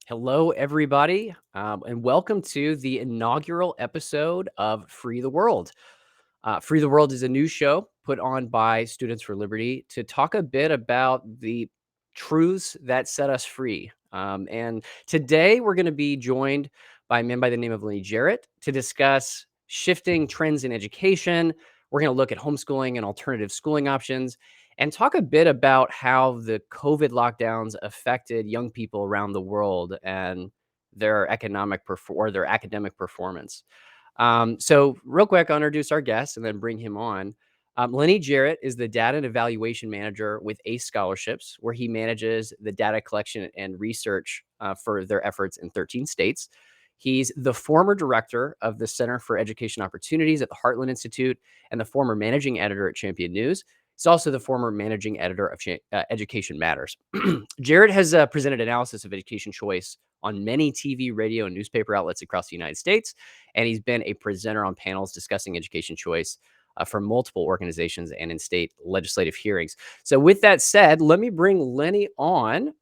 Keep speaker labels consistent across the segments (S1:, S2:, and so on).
S1: Hello, everybody, and welcome to the inaugural episode of Free the World. Free the World is a new show put on by Students for Liberty to talk a bit about the truths that set us free. And today we're going to be joined by a man by the name of Lennie Jarratt to discuss shifting trends in education. We're going to look at homeschooling and alternative schooling options and talk a bit about how the COVID lockdowns affected young people around the world and their their academic performance. So real quick, I'll introduce our guest and then bring him on. Lennie Jarratt is the data and evaluation manager with ACE Scholarships, where he manages the data collection and research for their efforts in 13 states. He's the former director of the Center for Education Opportunities at the Heartland Institute and the former managing editor at Champion News. He's also the former managing editor of Education Matters. Jarratt has presented analysis of education choice on many TV, radio, and newspaper outlets across the United States, and he's been a presenter on panels discussing education choice for multiple organizations and in state legislative hearings. So with that said, let me bring Lennie on.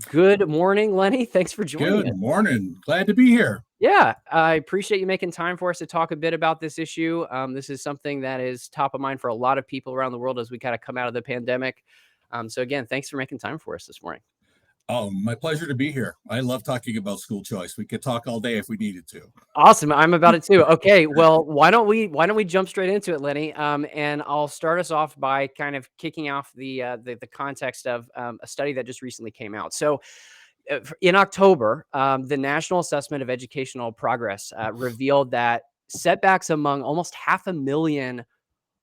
S1: Good morning, Lennie. Thanks for joining
S2: Good
S1: us.
S2: morning. Glad to be here.
S1: Yeah, I appreciate you making time for us to talk a bit about this issue. This is something that is top of mind for a lot of people around the world as we kind of come out of the pandemic. So again, thanks for making time for us this morning.
S2: Oh, my pleasure to be here. I love talking about school choice. We could talk all day if we needed to.
S1: Awesome. I'm about it too. Okay. Well, why don't we jump straight into it, Lennie? And I'll start us off by kind of kicking off the context of a study that just recently came out. So in October, the National Assessment of Educational Progress revealed that setbacks among almost 500,000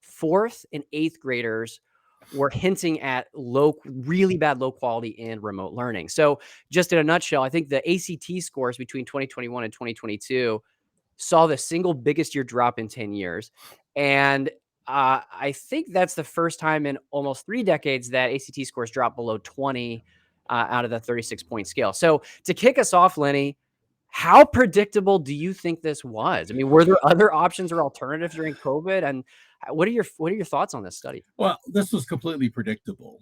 S1: fourth and eighth graders were hinting at really bad low quality in remote learning. So, just in a nutshell, I think the ACT scores between 2021 and 2022 saw the single biggest year drop in 10 years. And I think that's the first time in almost 3 decades that ACT scores dropped below 20 out of the 36-point scale. So, to kick us off, Lennie, how predictable do you think this was? I mean, were there other options or alternatives during COVID? And what are your thoughts on this study?
S2: Well, this was completely predictable.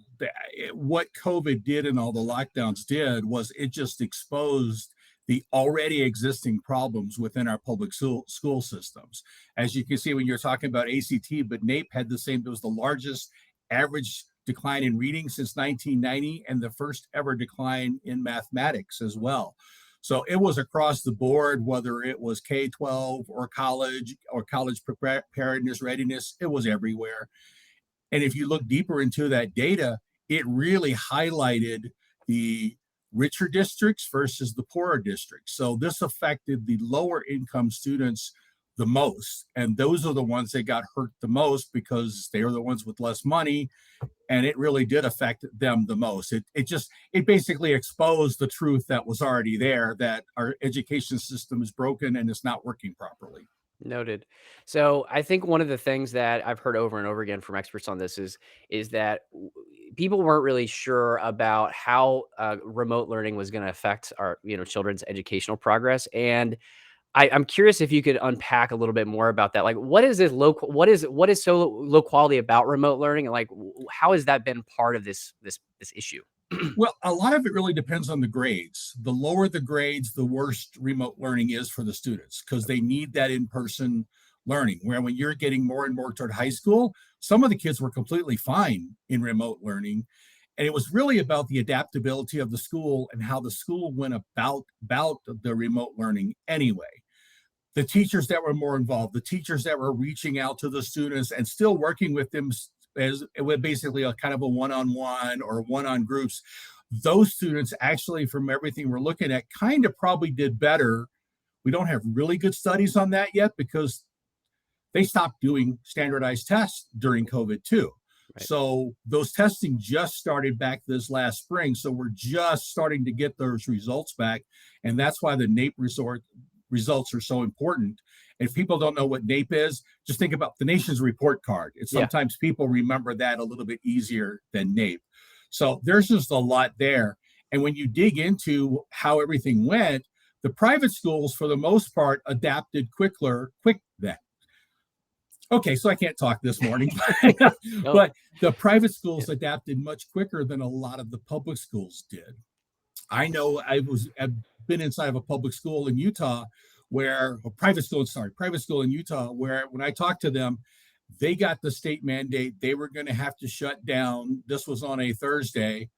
S2: What COVID did and all the lockdowns did was it just exposed the already existing problems within our public school systems. As you can see, when you're talking about ACT, but NAEP had the same, it was the largest average decline in reading since 1990 and the first ever decline in mathematics as well. So it was across the board, whether it was K-12 or college preparedness, readiness, it was everywhere. And if you look deeper into that data, it really highlighted the richer districts versus the poorer districts. So this affected the lower income students the most. And those are the ones that got hurt the most because they are the ones with less money. And it really did affect them the most. It basically exposed the truth that was already there, that our education system is broken and it's not working properly.
S1: Noted. So I think one of the things that I've heard over and over again from experts on this is that people weren't really sure about how remote learning was going to affect our children's educational progress. And I'm curious if you could unpack a little bit more about that. Like, what is this what is so low quality about remote learning, and like how has that been part of this issue?
S2: Well, a lot of it really depends on the grades. The lower the grades, the worse remote learning is for the students because they need that in-person learning. Where when you're getting more and more toward high school, some of the kids were completely fine in remote learning. And it was really about the adaptability of the school and how the school went about the remote learning anyway. The teachers that were more involved, the teachers that were reaching out to the students and still working with them as basically a kind of a one-on-one or one-on groups, those students actually, from everything we're looking at, kind of probably did better. We don't have really good studies on that yet because they stopped doing standardized tests during COVID too. Right. So those testing just started back this last spring. So we're just starting to get those results back. And that's why the NAEP results are so important. If people don't know what NAEP is, just think about the nation's report card. It's sometimes people remember that a little bit easier than NAEP. So there's just a lot there. And when you dig into how everything went, the private schools, for the most part, adapted quick then. Okay, so I can't talk this morning, but the private schools adapted much quicker than a lot of the public schools did. I know I've been inside of a public school in Utah where a private school, sorry, private school in Utah, where when I talked to them, they got the state mandate. They were going to have to shut down. This was on a Thursday.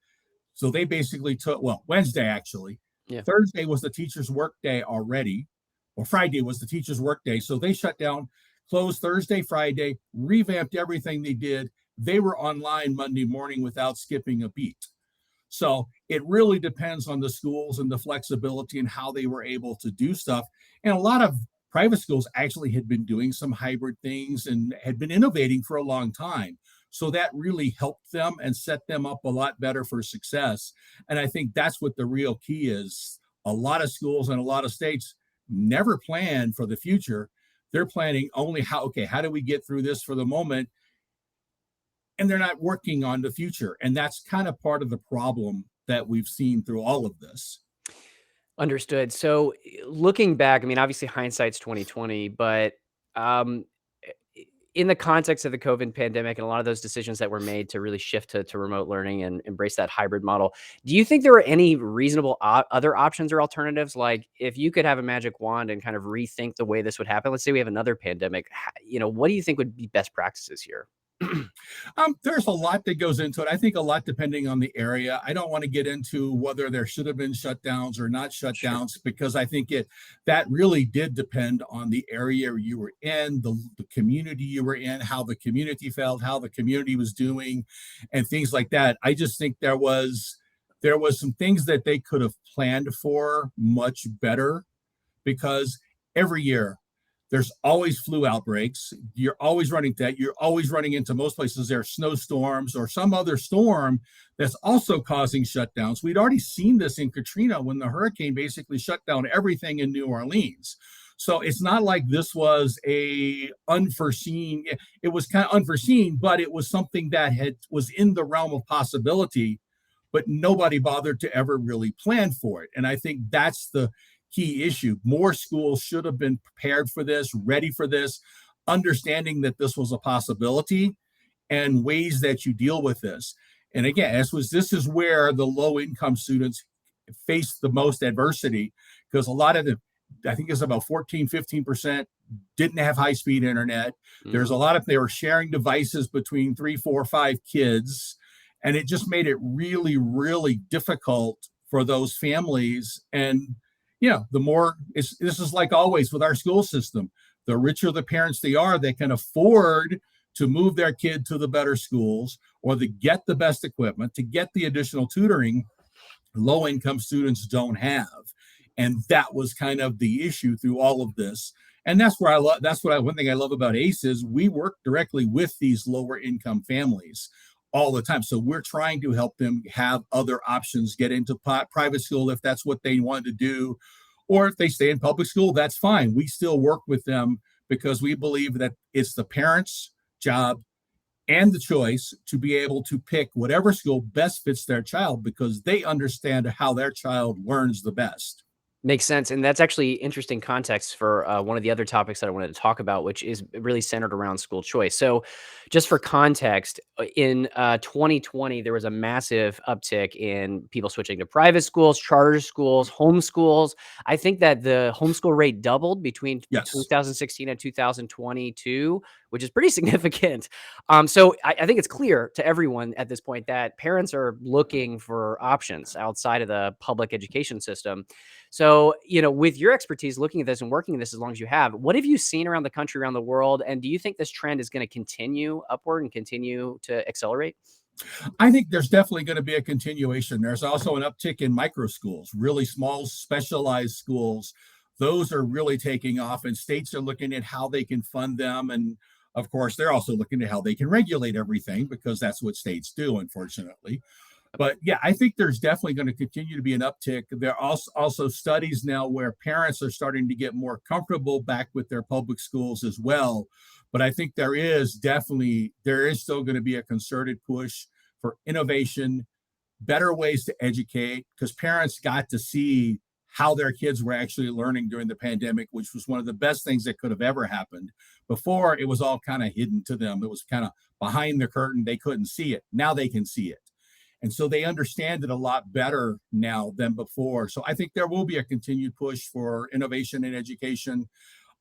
S2: So they basically took, well, Wednesday actually.
S1: Yeah.
S2: Thursday was the teacher's work day already, or Friday was the teacher's work day. So they shut down, closed Thursday, Friday, revamped everything they did. They were online Monday morning without skipping a beat. So it really depends on the schools and the flexibility and how they were able to do stuff. And a lot of private schools actually had been doing some hybrid things and had been innovating for a long time. So that really helped them and set them up a lot better for success. And I think that's what the real key is. A lot of schools and a lot of states never plan for the future. They're planning only how do we get through this for the moment? And they're not working on the future. And that's kind of part of the problem that we've seen through all of this.
S1: Understood. So, looking back, I mean, obviously hindsight's 2020, but, um, in the context of the COVID pandemic and a lot of those decisions that were made to really shift to remote learning and embrace that hybrid model, do you think there were any reasonable other options or alternatives? Like, if you could have a magic wand and kind of rethink the way this would happen, let's say we have another pandemic, what do you think would be best practices here?
S2: There's a lot that goes into it. I think a lot depending on the area. I don't want to get into whether there should have been shutdowns or not
S1: Sure.
S2: shutdowns because I think it that really did depend on the area you were in, the community you were in, how the community felt, how the community was doing, and things like that. I just think there was some things that they could have planned for much better because every year there's always flu outbreaks. You're always running that. You're always running into most places there are snowstorms or some other storm that's also causing shutdowns. We'd already seen this in Katrina when the hurricane basically shut down everything in New Orleans. So it's not like this was a unforeseen. It was kind of unforeseen, but it was something that was in the realm of possibility, but nobody bothered to ever really plan for it. And I think that's the key issue. More schools should have been prepared for this, ready for this, understanding that this was a possibility and ways that you deal with this. And again, this is where the low income students face the most adversity because a lot of them, I think it's about 14, 15% didn't have high speed internet. There's a
S1: Mhm.
S2: lot of, they were sharing devices between three, four, five kids. And it just made it really, really difficult for those families. And the more this is like always with our school system. The richer the parents they are, they can afford to move their kid to the better schools or to get the best equipment, to get the additional tutoring low income students don't have. And that was kind of the issue through all of this. And that's where I love one thing I love about ACE is we work directly with these lower income families all the time. So we're trying to help them have other options, get into private school if that's what they want to do, or if they stay in public school, that's fine. We still work with them because we believe that it's the parents' job and the choice to be able to pick whatever school best fits their child because they understand how their child learns the best.
S1: Makes sense, and that's actually interesting context for, one of the other topics that I wanted to talk about, which is really centered around school choice. So, just for context, in, 2020, there was a massive uptick in people switching to private schools, charter schools, homeschools. I think that the homeschool rate doubled between
S2: Yes.
S1: 2016 and 2022, which is pretty significant. So I think it's clear to everyone at this point that parents are looking for options outside of the public education system. So, with your expertise looking at this and working at this as long as you have, what have you seen around the country, around the world? And do you think this trend is going to continue upward and continue to accelerate?
S2: I think there's definitely going to be a continuation. There's also an uptick in micro schools, really small, specialized schools. Those are really taking off, and states are looking at how they can fund them. And of course, they're also looking at how they can regulate everything because that's what states do, unfortunately. But yeah, I think there's definitely going to continue to be an uptick. There are also studies now where parents are starting to get more comfortable back with their public schools as well. But I think there is still going to be a concerted push for innovation, better ways to educate, because parents got to see how their kids were actually learning during the pandemic, which was one of the best things that could have ever happened. Before, it was all kind of hidden to them. It was kind of behind the curtain. They couldn't see it. Now they can see it. And so they understand it a lot better now than before. So I think there will be a continued push for innovation in education,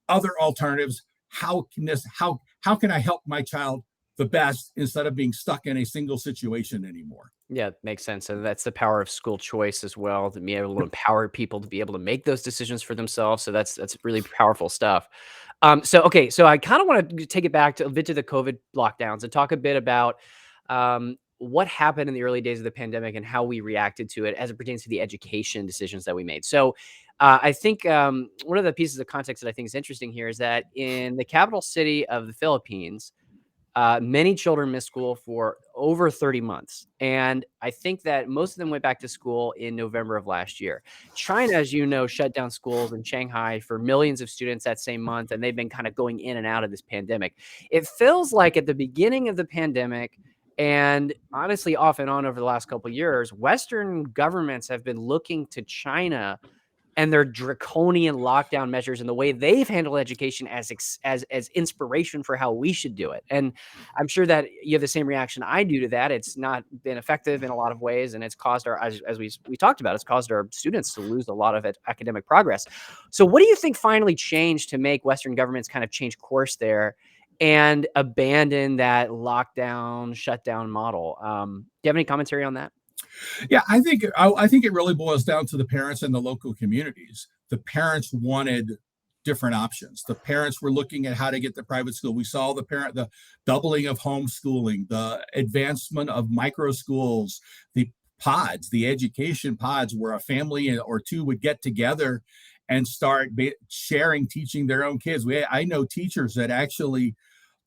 S2: other alternatives. How can I help my child the best instead of being stuck in a single situation anymore?
S1: Yeah, makes sense. And that's the power of school choice as well, to be able to
S2: Yep.
S1: empower people to be able to make those decisions for themselves. So that's really powerful stuff. So okay, so I kind of want to take it back to a bit to the COVID lockdowns and talk a bit about what happened in the early days of the pandemic and how we reacted to it as it pertains to the education decisions that we made. So I think one of the pieces of context that I think is interesting here is that in the capital city of the Philippines, many children missed school for over 30 months. And I think that most of them went back to school in November of last year. China, as you know, shut down schools in Shanghai for millions of students that same month, and they've been kind of going in and out of this pandemic. It feels like at the beginning of the pandemic, and honestly, off and on over the last couple of years, Western governments have been looking to China and their draconian lockdown measures and the way they've handled education as inspiration for how we should do it. And I'm sure that you have the same reaction I do to that. It's not been effective in a lot of ways, and it's caused our, as we talked about, it's caused our students to lose a lot of academic progress. So, what do you think finally changed to make Western governments kind of change course there and abandon that lockdown shutdown model? Do you have any commentary on that?
S2: Yeah, I think it really boils down to the parents and the local communities. The parents wanted different options. The parents were looking at how to get to private school. We saw the doubling of homeschooling, the advancement of micro schools, the pods, the education pods, where a family or two would get together and start sharing, teaching their own kids. I know teachers that actually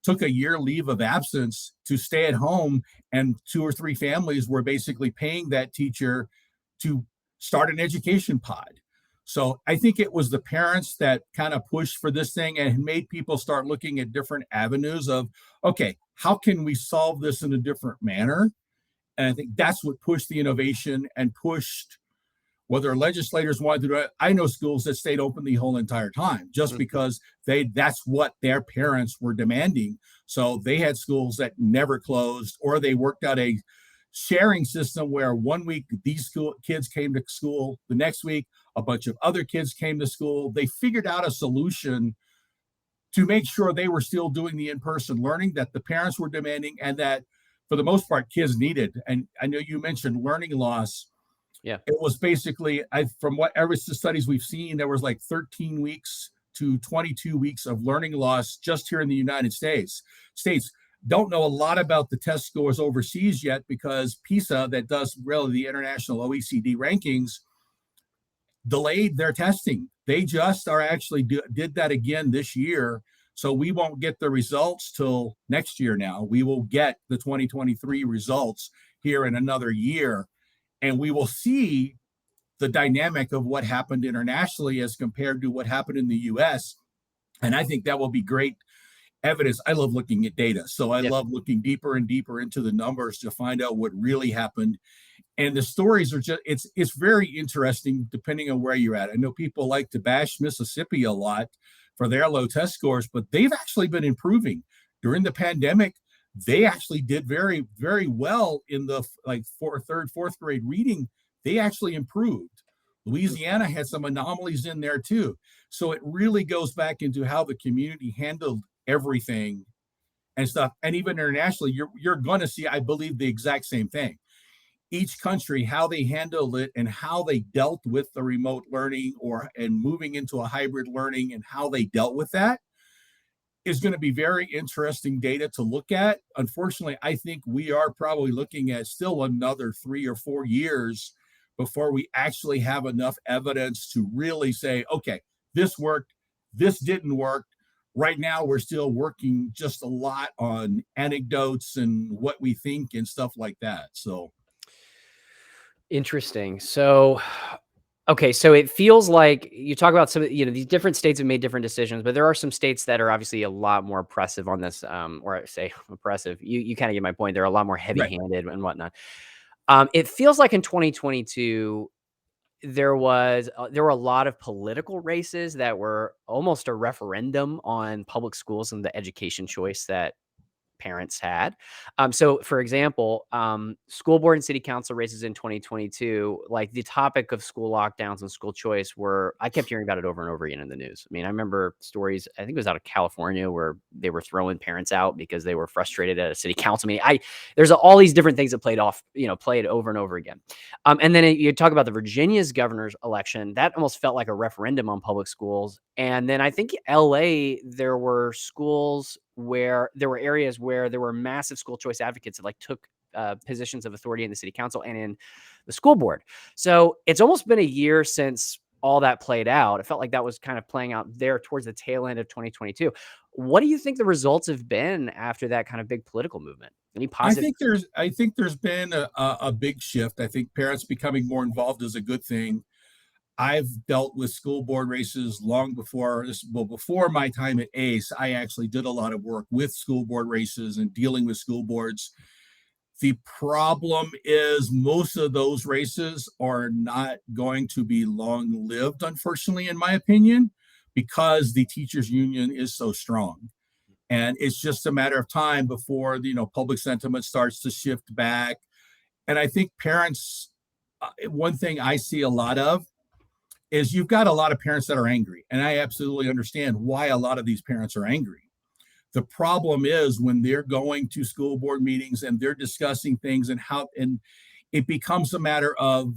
S2: took a year leave of absence to stay at home, and two or three families were basically paying that teacher to start an education pod. So I think it was the parents that kind of pushed for this thing and made people start looking at different avenues of, okay, how can we solve this in a different manner? And I think that's what pushed the innovation and pushed whether legislators wanted to do it. I know schools that stayed open the whole entire time just
S1: Mhm.
S2: because that's what their parents were demanding. So they had schools that never closed, or they worked out a sharing system where one week these school kids came to school, the next week a bunch of other kids came to school. They figured out a solution to make sure they were still doing the in-person learning that the parents were demanding, and that for the most part kids needed. And I know you mentioned learning loss.
S1: Yeah.
S2: It was basically, from whatever the studies we've seen, there was like 13 weeks to 22 weeks of learning loss just here in the United States. Don't know a lot about the test scores overseas yet, because PISA, that does really the international OECD rankings, delayed their testing. They just are actually did that again this year. So we won't get the results till next year now. We will get the 2023 results here in another year, and we will see the dynamic of what happened internationally as compared to what happened in the US. And I think that will be great evidence. I love looking at data. So I
S1: Yeah.
S2: love looking deeper and deeper into the numbers to find out what really happened. And the stories are just, it's very interesting depending on where you're at. I know people like to bash Mississippi a lot for their low test scores, but they've actually been improving. During the pandemic, they actually did very, very well in the like third, fourth grade reading. They actually improved. Louisiana had some anomalies in there too. So it really goes back into how the community handled everything and stuff. And even internationally, you're going to see, I believe, the exact same thing. Each country, how they handled it and how they dealt with the remote learning or and moving into a hybrid learning and how they dealt with that is going to be very interesting data to look at. Unfortunately, I think we are probably looking at still another 3 or 4 years before we actually have enough evidence to really say, okay, this worked, this didn't work. Right now, we're still working just a lot on anecdotes and what we think and stuff like that. So,
S1: Interesting. So, okay, so it feels like you talk about some of these different states have made different decisions, but there are some states that are obviously a lot more oppressive on this, or I say oppressive. You kind of get my point. They're a lot more
S2: right.
S1: heavy-handed and whatnot. It feels like in 2022 there were a lot of political races that were almost a referendum on public schools and the education choice that parents had. So, for example, school board and city council races in 2022, like the topic of school lockdowns and school choice I kept hearing about it over and over again in the news. I mean, I remember stories, I think it was out of California, where they were throwing parents out because they were frustrated at a city council meeting. There's all these different things that played over and over again. And then you talk about the Virginia's governor's election, that almost felt like a referendum on public schools. And then I think LA, there were areas where there were massive school choice advocates that like took positions of authority in the city council and in the school board. So it's almost been a year since all that played out. It felt like that was kind of playing out there towards the tail end of 2022. What do you think the results have been after that kind of big political movement? Any positive?
S2: I think there's been a big shift. I think parents becoming more involved is a good thing. I've dealt with school board races long before this. Well, before my time at ACE, I actually did a lot of work with school board races and dealing with school boards. The problem is most of those races are not going to be long lived, unfortunately, in my opinion, because the teachers union is so strong. And it's just a matter of time before public sentiment starts to shift back. And I think parents, one thing I see a lot of is you've got a lot of parents that are angry. And I absolutely understand why a lot of these parents are angry. The problem is when they're going to school board meetings and they're discussing things and it becomes a matter of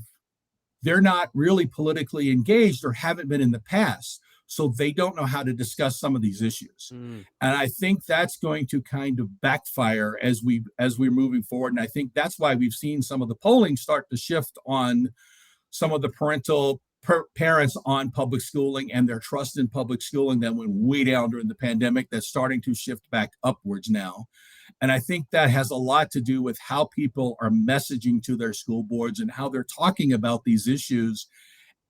S2: they're not really politically engaged or haven't been in the past. So they don't know how to discuss some of these issues.
S1: Mm,
S2: And I think that's going to kind of backfire as we're moving forward. And I think that's why we've seen some of the polling start to shift on some of the parents on public schooling and their trust in public schooling that went way down during the pandemic. That's starting to shift back upwards now. And I think that has a lot to do with how people are messaging to their school boards and how they're talking about these issues.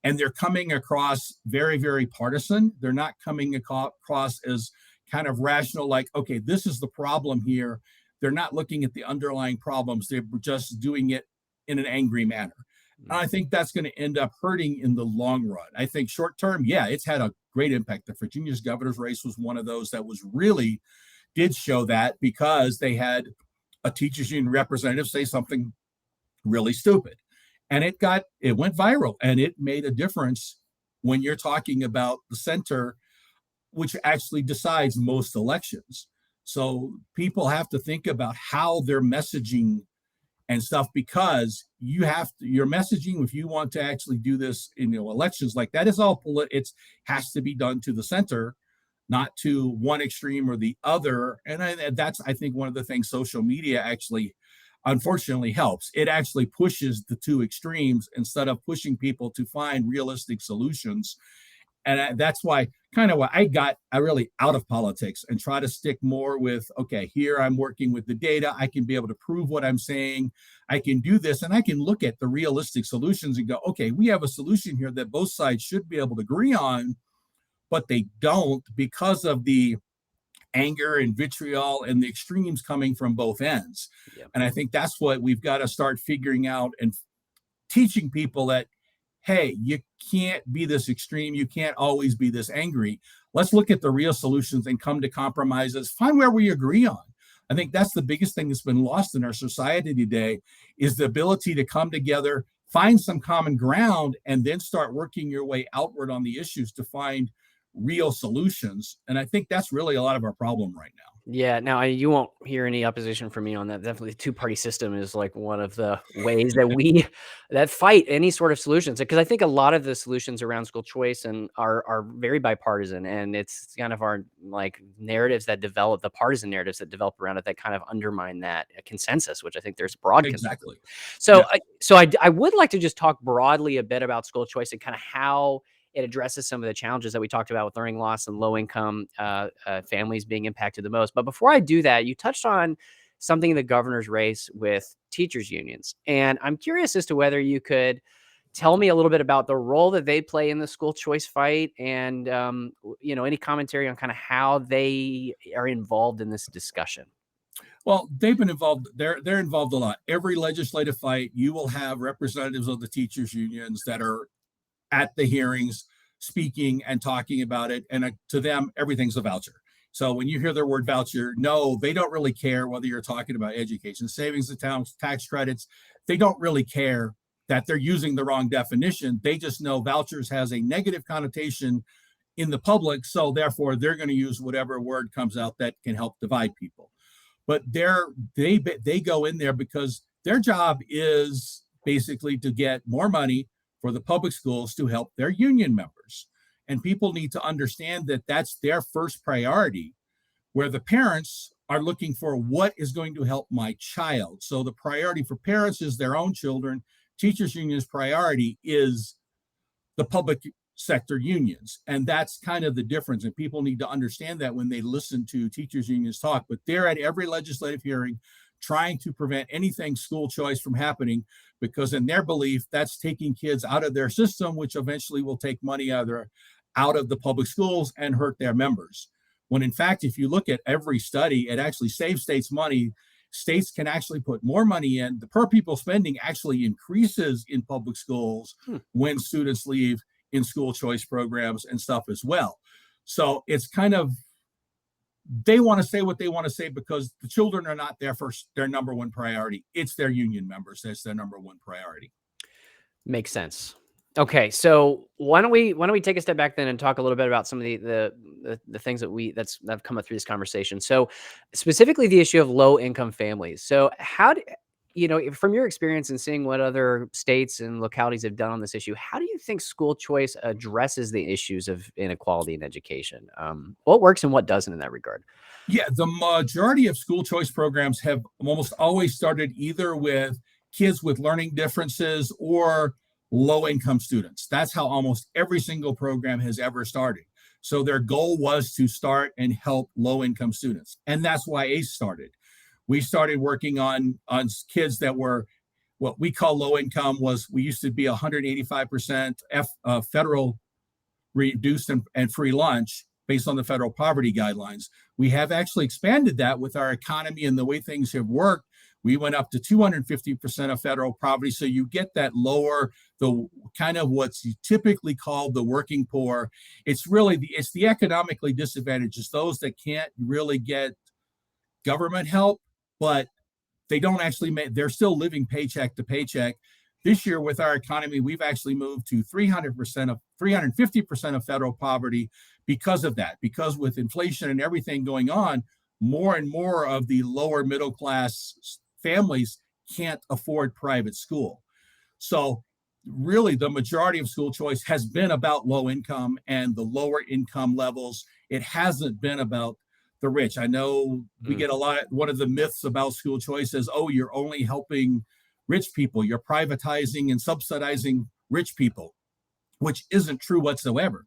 S2: And they're coming across very, very partisan. They're not coming across as kind of rational, like, okay, this is the problem here. They're not looking at the underlying problems. They're just doing it in an angry manner. And I think that's going to end up hurting in the long run. I think short term, yeah, it's had a great impact. The Virginia's governor's race was one of those that was really did show that because they had a teachers union representative say something really stupid. And it went viral and it made a difference when you're talking about the center, which actually decides most elections. So people have to think about how they're messaging and stuff because your messaging, if you want to actually do this in elections like that, is all it has to be done to the center, not to one extreme or the other. And that's I think one of the things social media actually unfortunately helps. It actually pushes the two extremes instead of pushing people to find realistic solutions. And that's why kind of what I really out of politics and try to stick more with, okay, here I'm working with the data. I can be able to prove what I'm saying. I can do this and I can look at the realistic solutions and go, okay, we have a solution here that both sides should be able to agree on, but they don't because of the anger and vitriol and the extremes coming from both ends.
S1: yeah.
S2: And I think that's what we've got to start figuring out and teaching people that, hey, you can't be this extreme. You can't always be this angry. Let's look at the real solutions and come to compromises, find where we agree on. I think that's the biggest thing that's been lost in our society today is the ability to come together, find some common ground, and then start working your way outward on the issues to find real solutions. And I think that's really a lot of our problem right now.
S1: Yeah, now you won't hear any opposition from me on that. Definitely, the two-party system is like one of the ways that we that fight any sort of solutions. Because I think a lot of the solutions around school choice and are very bipartisan, and it's kind of our like narratives that develop the partisan narratives that develop around it that kind of undermine that consensus, which I think there's broad consensus.
S2: Exactly.
S1: So,
S2: Yeah.
S1: I would like to just talk broadly a bit about school choice and kind of how it addresses some of the challenges that we talked about with learning loss and low income families being impacted the most. But before I do that, you touched on something in the governor's race with teachers unions. And I'm curious as to whether you could tell me a little bit about the role that they play in the school choice fight and, any commentary on kind of how they are involved in this discussion.
S2: Well, they've been involved. They're involved a lot. Every legislative fight, you will have representatives of the teachers unions that are at the hearings speaking and talking about it. And to them, everything's a voucher. So when you hear the word voucher, no, they don't really care whether you're talking about education savings accounts, tax credits. They don't really care that they're using the wrong definition. They just know vouchers has a negative connotation in the public, so therefore they're going to use whatever word comes out that can help divide people. But they go in there because their job is basically to get more money for the public schools to help their union members. And people need to understand that that's their first priority, where the parents are looking for what is going to help my child. So the priority for parents is their own children. Teachers unions priority is the public sector unions. And that's kind of the difference. And people need to understand that when they listen to teachers unions talk. But they're at every legislative hearing trying to prevent anything school choice from happening, because in their belief, that's taking kids out of their system, which eventually will take money out of the public schools and hurt their members. When in fact, if you look at every study, it actually saves states money. States can actually put more money in. The per pupil spending actually increases in public schools when students leave in school choice programs and stuff as well. So it's kind of, they want to say what they want to say because the children are not their number one priority. It's their union members. That's their number one priority.
S1: Makes sense. Okay, so why don't we take a step back then and talk a little bit about some of the things that have come up through this conversation. So specifically the issue of low income families. So how do from your experience and seeing what other states and localities have done on this issue, how do you think school choice addresses the issues of inequality in education? What works and what doesn't in that regard?
S2: Yeah, the majority of school choice programs have almost always started either with kids with learning differences or low income students. That's how almost every single program has ever started. So their goal was to start and help low income students. And that's why ACE started. We started working on kids that were what we call low income. We used to be 185% federal reduced and free lunch based on the federal poverty guidelines. We have actually expanded that with our economy and the way things have worked. We went up to 250% of federal poverty. So you get that lower, the kind of what's typically called the working poor. It's really it's the economically disadvantaged. It's those that can't really get government help, but they don't actually they're still living paycheck to paycheck. This year with our economy, we've actually moved to 350% of federal poverty because of that, because with inflation and everything going on, more and more of the lower middle class families can't afford private school. So really the majority of school choice has been about low income and the lower income levels. It hasn't been about the rich. I know we get one of the myths about school choice is, oh, you're only helping rich people. You're privatizing and subsidizing rich people, which isn't true whatsoever.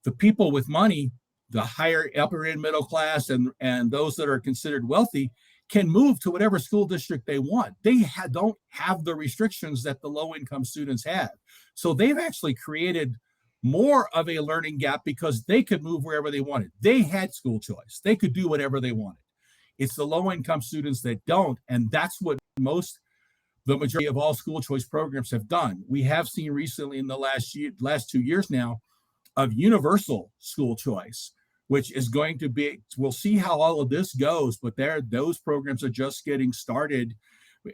S2: The people with money, the higher upper and middle class and those that are considered wealthy can move to whatever school district they want. They don't have the restrictions that the low income students have. So they've actually created more of a learning gap because they could move wherever they wanted. They had school choice. They could do whatever they wanted. It's the low income students that don't. And that's what the majority of all school choice programs have done. We have seen recently in the last 2 years now of universal school choice, which is going to be, we'll see how all of this goes, but those programs are just getting started.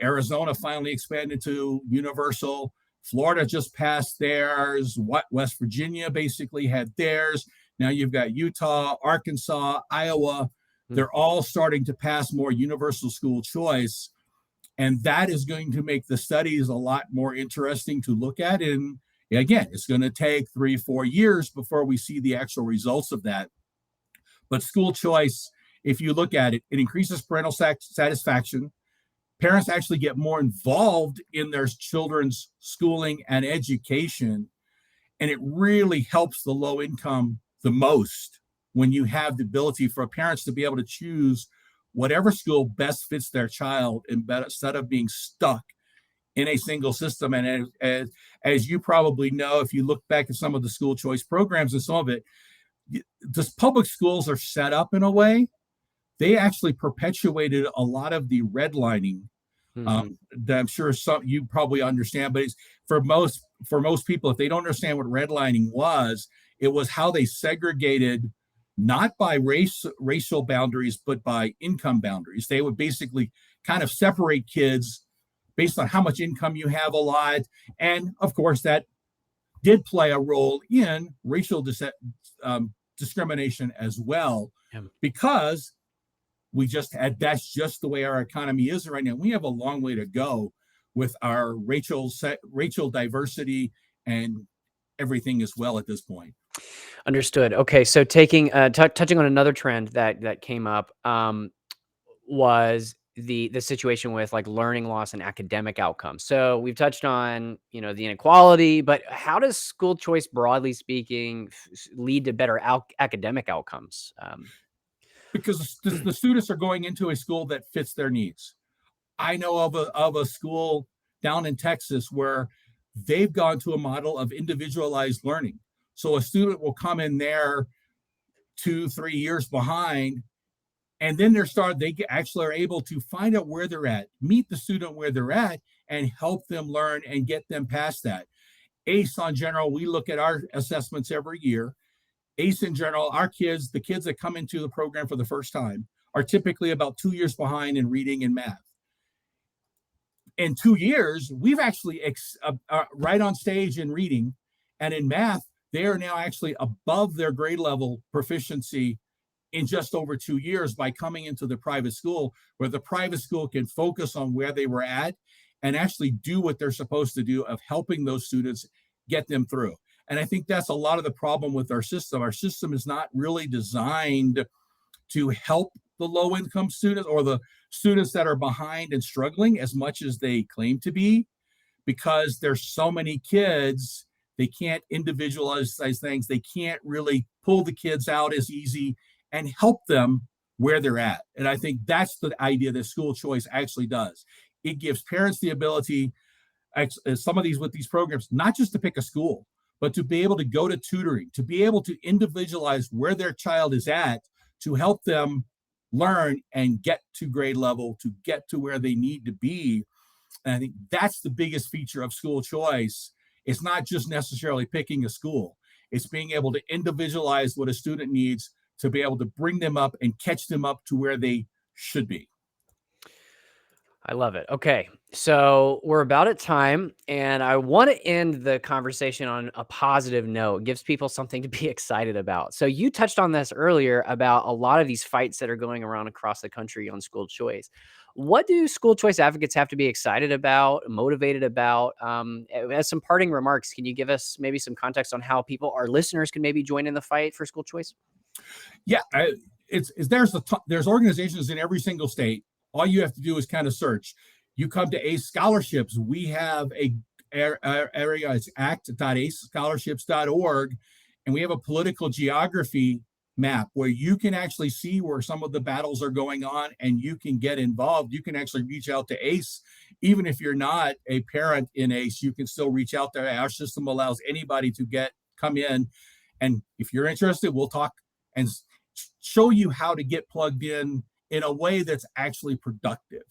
S2: Arizona finally expanded to universal. Florida just passed theirs. West Virginia basically had theirs. Now you've got Utah, Arkansas, Iowa. They're all starting to pass more universal school choice. And that is going to make the studies a lot more interesting to look at. And again, it's going to take 3-4 years before we see the actual results of that. But school choice, if you look at it, it increases parental satisfaction. Parents actually get more involved in their children's schooling and education. And it really helps the low income the most when you have the ability for parents to be able to choose whatever school best fits their child instead of being stuck in a single system. And as you probably know, if you look back at some of the school choice programs and some of it, the public schools are set up in a way, they actually perpetuated a lot of the redlining that I'm sure you probably understand, but it's for most people, if they don't understand what redlining was, it was how they segregated not by racial boundaries, but by income boundaries. They would basically kind of separate kids based on how much income you have a lot. And of course, that did play a role in racial discrimination as well,
S1: Yeah.
S2: because we just had, that's just the way our economy is right now. We have a long way to go with our racial diversity and everything as well at this point.
S1: Understood. Okay, so taking touching on another trend that came up, was the situation with, like, learning loss and academic outcomes. So we've touched on, the inequality, but how does school choice, broadly speaking, lead to better academic outcomes?
S2: Because the students are going into a school that fits their needs. I know of a school down in Texas where they've gone to a model of individualized learning. So a student will come in there 2, 3 years behind, and then they actually are able to find out where they're at, meet the student where they're at, and help them learn and get them past that. ACE on general, we look at our assessments every year. ACE in general, the kids that come into the program for the first time, are typically about 2 years behind in reading and math. In 2 years, we've actually right on stage in reading, and in math, they are now actually above their grade level proficiency in just over 2 years by coming into the private school, where the private school can focus on where they were at and actually do what they're supposed to do of helping those students get them through. And I think that's a lot of the problem with our system. Our system is not really designed to help the low income students or the students that are behind and struggling as much as they claim to be, because there's so many kids, they can't individualize things. They can't really pull the kids out as easy and help them where they're at. And I think that's the idea that school choice actually does. It gives parents the ability, some of these with these programs, not just to pick a school, but to be able to go to tutoring, to be able to individualize where their child is at, to help them learn and get to grade level, to get to where they need to be. And I think that's the biggest feature of school choice. It's not just necessarily picking a school. It's being able to individualize what a student needs to be able to bring them up and catch them up to where they should be.
S1: I love it. Okay. So we're about at time, and I want to end the conversation on a positive note. It gives people something to be excited about. So you touched on this earlier about a lot of these fights that are going around across the country on school choice. What do school choice advocates have to be excited about, motivated about? As some parting remarks, can you give us maybe some context on how our listeners, can maybe join in the fight for school choice?
S2: Yeah, there's organizations in every single state. All you have to do is kind of search. You come to ACE Scholarships. We have a area, it's act.acescholarships.org, and we have a political geography map where you can actually see where some of the battles are going on, and you can get involved. You can actually reach out to ACE. Even if you're not a parent in ACE, you can still reach out there. Our system allows anybody to come in, and if you're interested, we'll talk and show you how to get plugged in a way that's actually productive.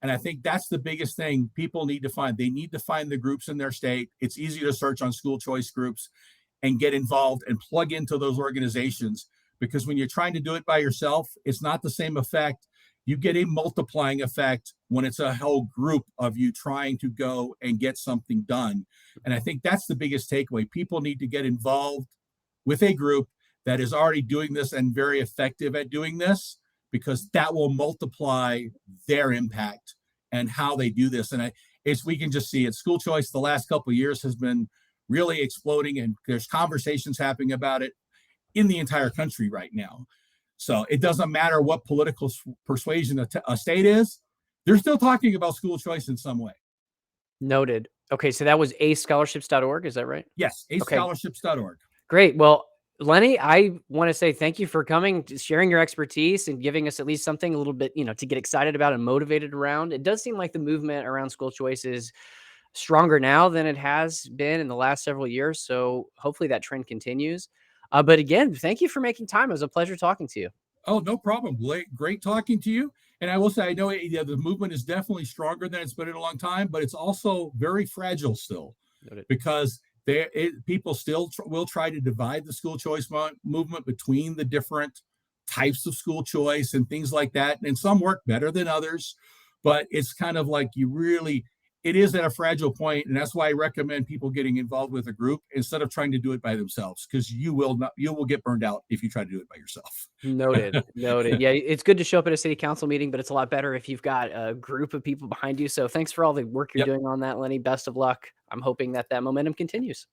S2: And I think that's the biggest thing people need to find. They need to find the groups in their state. It's easy to search on school choice groups and get involved and plug into those organizations, because when you're trying to do it by yourself, it's not the same effect. You get a multiplying effect when it's a whole group of you trying to go and get something done. And I think that's the biggest takeaway. People need to get involved with a group that is already doing this and very effective at doing this, because that will multiply their impact and how they do this. And we can just see it. School choice the last couple of years has been really exploding, and there's conversations happening about it in the entire country right now. So it doesn't matter what political persuasion a state is, they're still talking about school choice in some way.
S1: Noted. Okay, so that was ascholarships.org, is that right?
S2: Yes,
S1: Okay,
S2: acescholarships.org.
S1: great. Well, Lennie, I want to say thank you for coming, sharing your expertise, and giving us at least something a little bit, to get excited about and motivated around. It does seem like the movement around school choice is stronger now than it has been in the last several years. So hopefully that trend continues. But again, thank you for making time. It was a pleasure talking to you.
S2: Oh, no problem. Great talking to you. And I will say, I know the movement is definitely stronger than it's been in a long time, but it's also very fragile still,
S1: Noted.
S2: because People still will try to divide the school choice movement between the different types of school choice and things like that. And some work better than others, but it's kind of like it is at a fragile point, and that's why I recommend people getting involved with a group instead of trying to do it by themselves, because you will get burned out if you try to do it by yourself.
S1: Noted, noted. Yeah, it's good to show up at a city council meeting, but it's a lot better if you've got a group of people behind you. So thanks for all the work you're
S2: Yep,
S1: doing on that, Lenny. Best of luck. I'm hoping that momentum continues.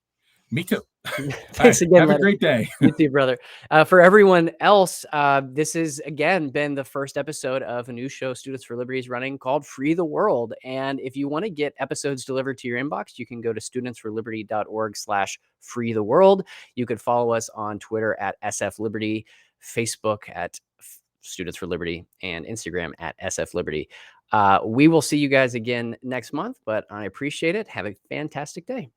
S2: me too. All right,
S1: Thanks again,
S2: have a
S1: Lenny.
S2: great day.
S1: You too, brother. For everyone else, this has again been the first episode of a new show Students for Liberty is running called Free the World. And if you want to get episodes delivered to your inbox, you can go to studentsforliberty.org/free the world. You could follow us on Twitter at SF Liberty, Facebook at Students for Liberty, and Instagram at SF Liberty. We will see you guys again next month, but I appreciate it. Have a fantastic day.